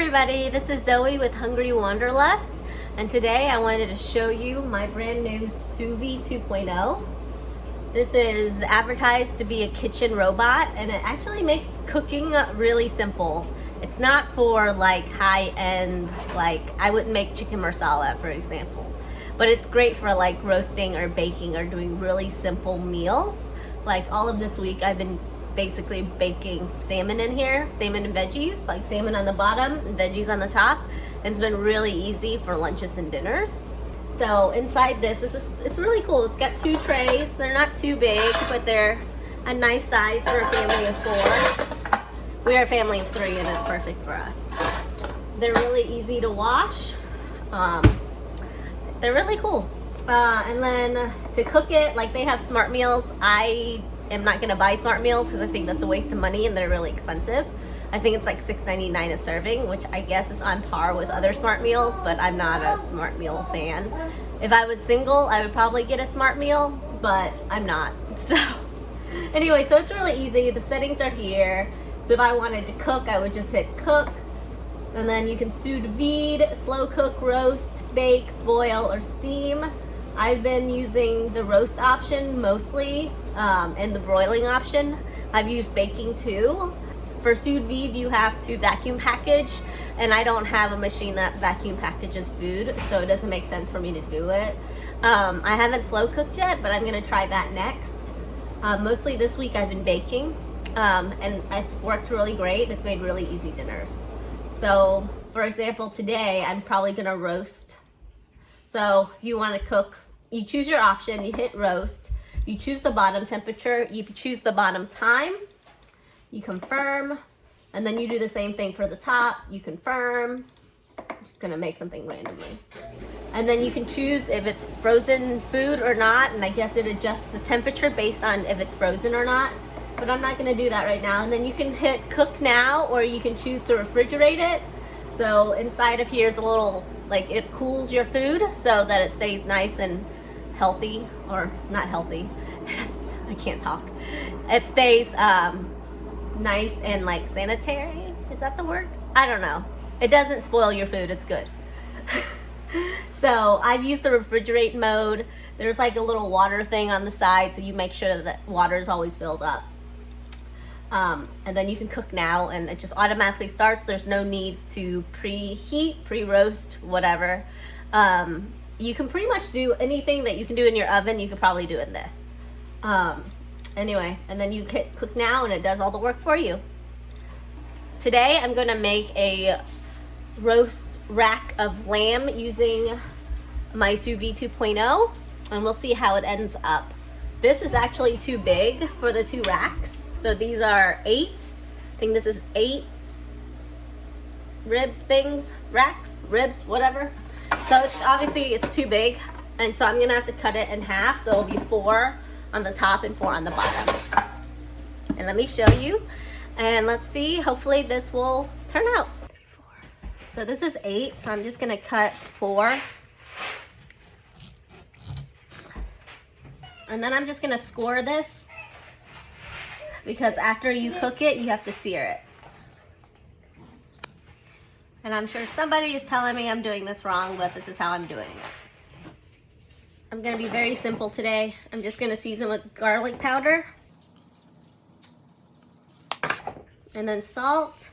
everybody, this is Zoe with Hungry Wanderlust, and today I wanted to show you my brand new Suvie 2.0. This is advertised to be a kitchen robot, and it actually makes cooking really simple. It's not for like high-end, like I wouldn't make chicken marsala, for example, but it's great for like roasting or baking or doing really simple meals. Like all of this week I've been basically baking salmon in here, salmon and veggies, like salmon on the bottom and veggies on the top, and it's been really easy for lunches and dinners. So inside it's really cool. It's got 2 trays. They're not too big, but they're a nice size for a family of 4. We are a family of 3 and it's perfect for us. They're really easy to wash. They're really cool. And then to cook it, like they have Smart Meals. I am not gonna buy Smart Meals because I think that's a waste of money and they're really expensive. I think it's like $6.99 a serving, which I guess is on par with other Smart Meals, but I'm not a Smart Meal fan. If I was single, I would probably get a Smart Meal, but I'm not. So anyway, so it's really easy. The settings are here. So if I wanted to cook, I would just hit cook, and then you can sous vide, slow cook, roast, bake, boil, or steam. I've been using the roast option mostly, and the broiling option. I've used baking too. For sous vide, you have to vacuum package, and I don't have a machine that vacuum packages food, so it doesn't make sense for me to do it. I haven't slow cooked yet, but I'm gonna try that next. Mostly this week I've been baking, and it's worked really great. It's made really easy dinners. So, for example, today I'm probably gonna roast. So you want to cook, you choose your option, you hit roast, you choose the bottom temperature, you choose the bottom time, you confirm, and then you do the same thing for the top, you confirm. I'm just gonna make something randomly. And then you can choose if it's frozen food or not, and I guess it adjusts the temperature based on if it's frozen or not, but I'm not gonna do that right now. And then you can hit cook now, or you can choose to refrigerate it. So inside of here is a little, like it cools your food so that it stays nice and healthy, or not healthy, I can't talk. It stays nice and like sanitary, is that the word? I don't know. It doesn't spoil your food, it's good. So I've used the refrigerate mode. There's like a little water thing on the side, so you make sure that water is always filled up. And then you can cook now and it just automatically starts. There's no need to preheat, pre-roast, whatever. You can pretty much do anything that you can do in your oven, you could probably do in this. Anyway, and then you hit cook now and it does all the work for you. Today I'm gonna make a roast rack of lamb using my Sous Vide 2.0, and we'll see how it ends up. This is actually too big for the 2 racks. So these are 8, I think this is 8 rib things, racks, ribs, whatever. So it's obviously it's too big, and so I'm gonna have to cut it in half, so it'll be 4 on the top and 4 on the bottom. And let me show you, and let's see, hopefully this will turn out. So this is 8, so I'm just gonna cut 4. And then I'm just gonna score this, because after you cook it, you have to sear it. And I'm sure somebody is telling me I'm doing this wrong, but this is how I'm doing it. I'm gonna be very simple today. I'm just gonna season with garlic powder, and then salt.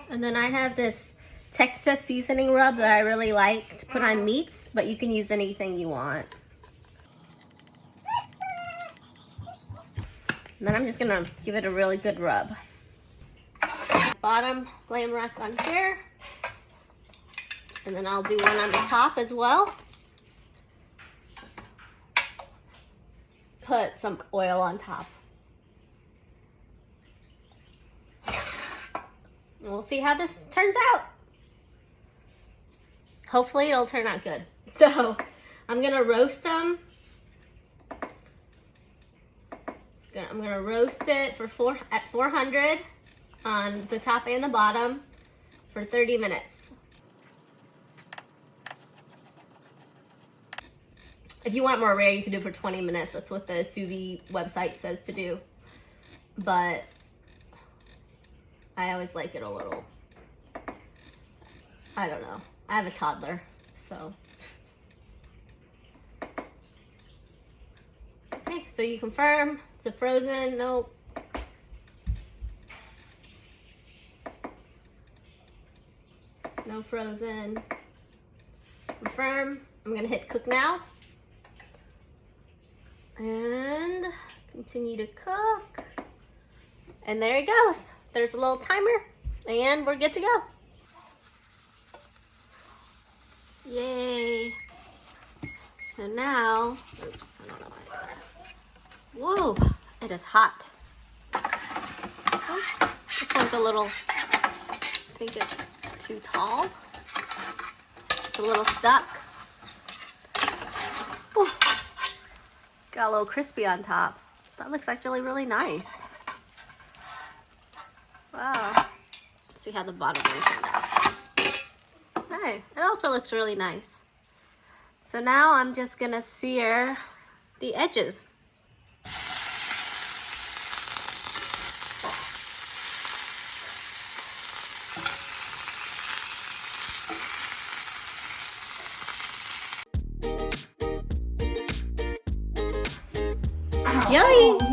And then I have this Texas seasoning rub that I really like to put on meats, but you can use anything you want. And then I'm just gonna give it a really good rub. Bottom lamb rack on here. And then I'll do one on the top as well. Put some oil on top. And we'll see how this turns out. Hopefully it'll turn out good. So I'm gonna roast them. I'm gonna roast it for at 400 on the top and the bottom for 30 minutes. If you want more rare, you can do it for 20 minutes. That's what the Suvie website says to do. But I always like it a little, I don't know. I have a toddler, so. Okay, so you confirm, is it frozen? Nope. No frozen. Confirm. I'm gonna hit cook now. And continue to cook. And there it goes. There's a little timer and we're good to go. Yay. So now, oops, I don't know why. Whoa, it is hot. Oh, this one's a little, I think it's too tall. It's a little stuck. Ooh. Got a little crispy on top. That looks actually really nice. Wow. Let's see how the bottom one turned out. Hey, it also looks really nice. So now I'm just gonna sear the edges. Yummy!